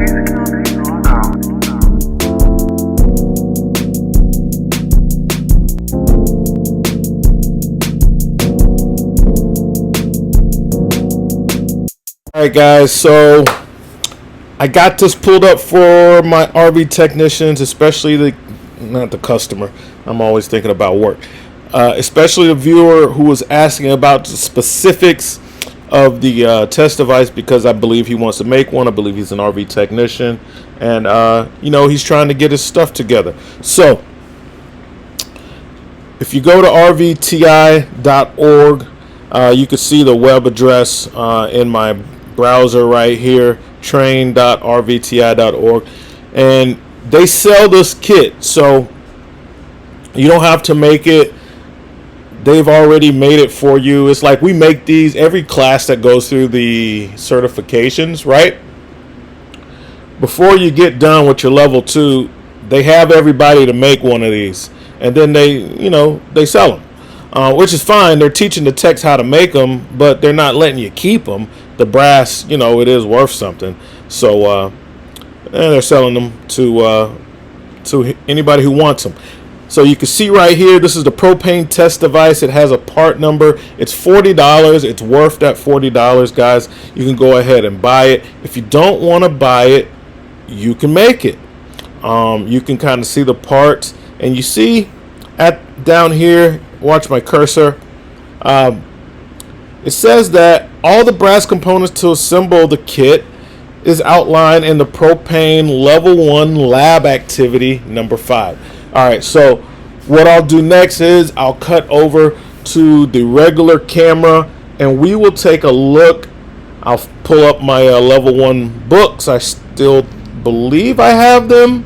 All right, guys, so I got this pulled up for my RV technicians, especially not the customer. I'm always thinking about work. Especially the viewer who was asking about the specifics of the test device, because I believe he wants to make one. I believe he's an RV technician, and he's trying to get his stuff together. So if you go to rvti.org, you can see the web address in my browser right here, train.rvti.org, and they sell this kit, so you don't have to make it. They've already made it for you. It's like we make these every class that goes through the certifications, right? Before you get done with your level 2, they have everybody to make one of these, and then they sell them, which is fine. They're teaching the techs how to make them, but they're not letting you keep them. The brass, it is worth something, so and they're selling them to anybody who wants them. So you can see right here, this is the propane test device. It has a part number. It's $40. It's worth that $40, guys. You can go ahead and buy it. If you don't want to buy it, you can make it. You can kind of see the parts, and you see down here, watch my cursor. It says that all the brass components to assemble the kit is outlined in the propane level 1 lab activity number 5. All right, so what I'll do next is I'll cut over to the regular camera, and we will take a look. I'll pull up my level 1 books. I still believe I have them.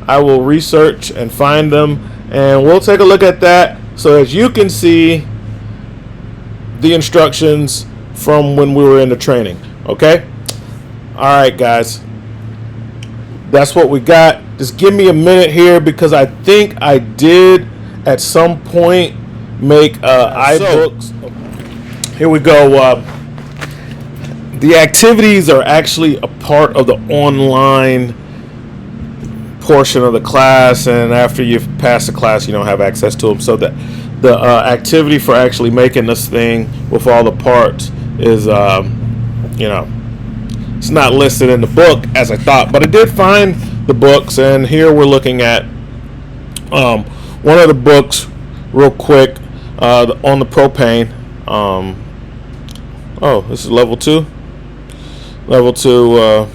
I will research and find them, and we'll take a look at that. So as you can see, the instructions from when we were in the training. Okay? All right, guys. That's what we got. Just give me a minute here, because I think I did at some point make iBooks. Here we go. The activities are actually a part of the online portion of the class, and after you've passed the class, you don't have access to them. So that the activity for actually making this thing with all the parts is, it's not listed in the book as I thought, but I did find the books, and here we're looking at one of the books real quick on the propane. This is level 2. Level 2.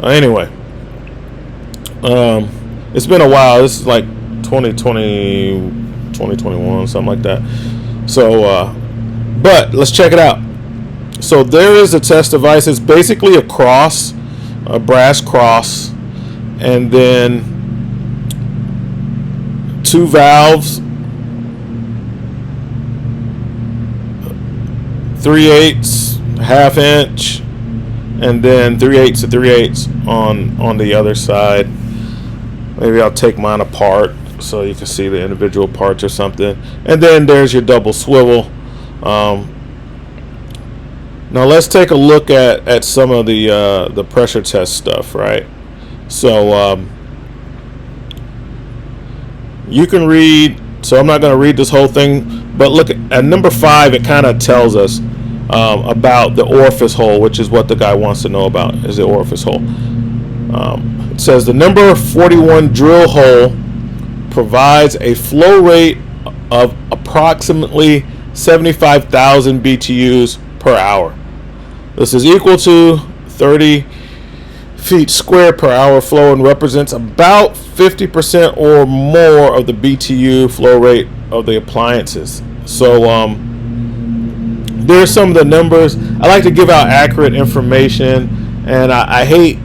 Anyway, it's been a while. This is like 2020, 2021, something like that. So, but let's check it out. So there is a test device. It's basically a cross, a brass cross, and then 2 valves, 3/8, ½ inch, and then 3/8 to 3/8 on the other side. Maybe I'll take mine apart so you can see the individual parts or something. And then there's your double swivel. Now let's take a look at some of the pressure test stuff, right? So you can read. So I'm not going to read this whole thing, but look at number 5. It kind of tells us about the orifice hole, which is what the guy wants to know about, is the orifice hole. It says the number 41 drill hole provides a flow rate of approximately 75,000 BTUs per hour. This is equal to 30 feet square per hour flow and represents about 50% or more of the BTU flow rate of the appliances. So there's some of the numbers. I like to give out accurate information, and I hate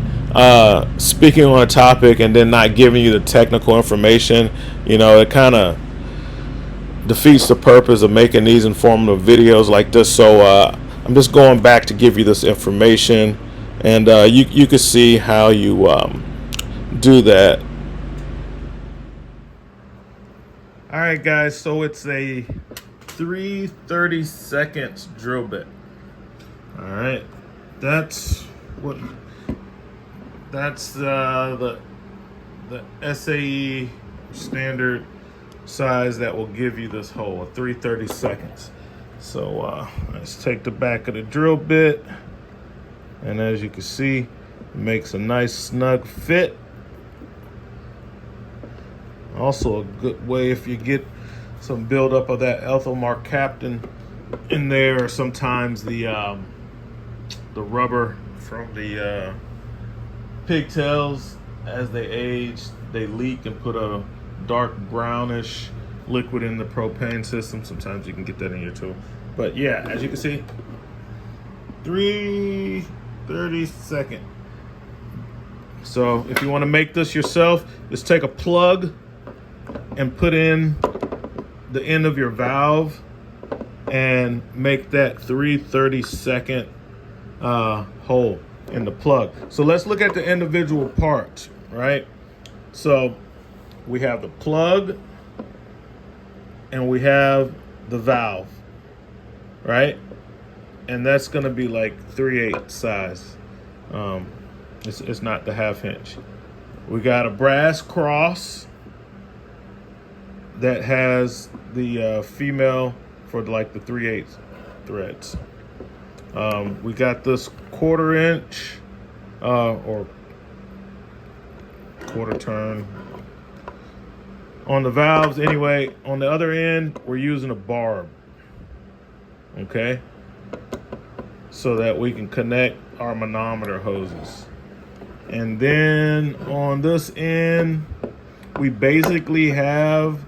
speaking on a topic and then not giving you the technical information. It kind of defeats the purpose of making these informative videos like this. So I'm just going back to give you this information, and you can see how you do that. All right, guys, so it's a 3/32 drill bit. All right, that's what that's the SAE standard size that will give you this hole, 3/32. So let's take the back of the drill bit, and as you can see, it makes a nice snug fit. Also a good way if you get some buildup of that Ethelmar Captain in there, or sometimes the rubber from the pigtails, as they age, they leak and put a dark brownish liquid in the propane system. Sometimes you can get that in your tool. But yeah, as you can see, 3/32. So if you want to make this yourself, just take a plug and put in the end of your valve and make that 3/32 hole in the plug. So let's look at the individual parts, right? So we have the plug and we have the valve, right? And that's gonna be like 3/8 size. It's not the 1/2 inch. We got a brass cross that has the female for like the 3/8 threads. We got this 1/4 inch or quarter turn on the valves. Anyway, on the other end, we're using a barb, okay? So that we can connect our manometer hoses. And then on this end, we basically have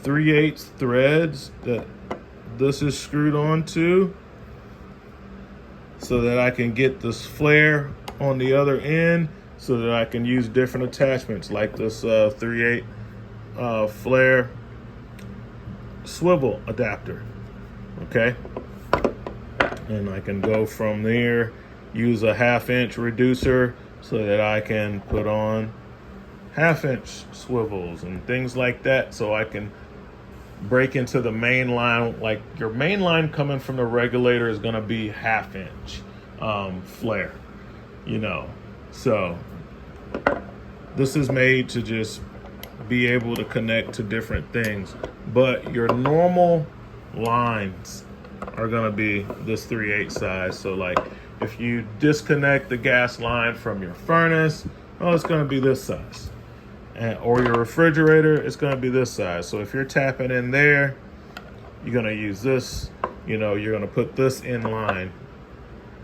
3/8 threads that this is screwed onto, so that I can get this flare on the other end, so that I can use different attachments like this 3/8 flare swivel adapter, okay? And I can go from there, use a 1/2 inch reducer so that I can put on 1/2 inch swivels and things like that, so I can break into the main line. Like your main line coming from the regulator is going to be 1/2 inch flare, you know. So this is made to just be able to connect to different things, but your normal lines are going to be this 3/8 size. So like if you disconnect the gas line from your furnace, oh, it's going to be this size. Or your refrigerator, it's going to be this size. So if you're tapping in there, you're going to use this, you know, you're going to put this in line,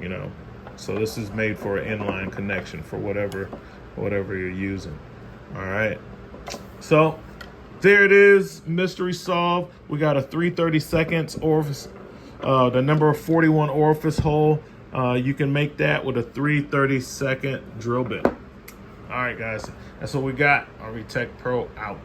you know. So this is made for an inline connection for whatever you're using. All right. So there it is, mystery solved. We got a 3/32 orifice, the number 41 orifice hole. You can make that with a 3/32 drill bit. All right, guys, that's what we got. RV Tech Pro out.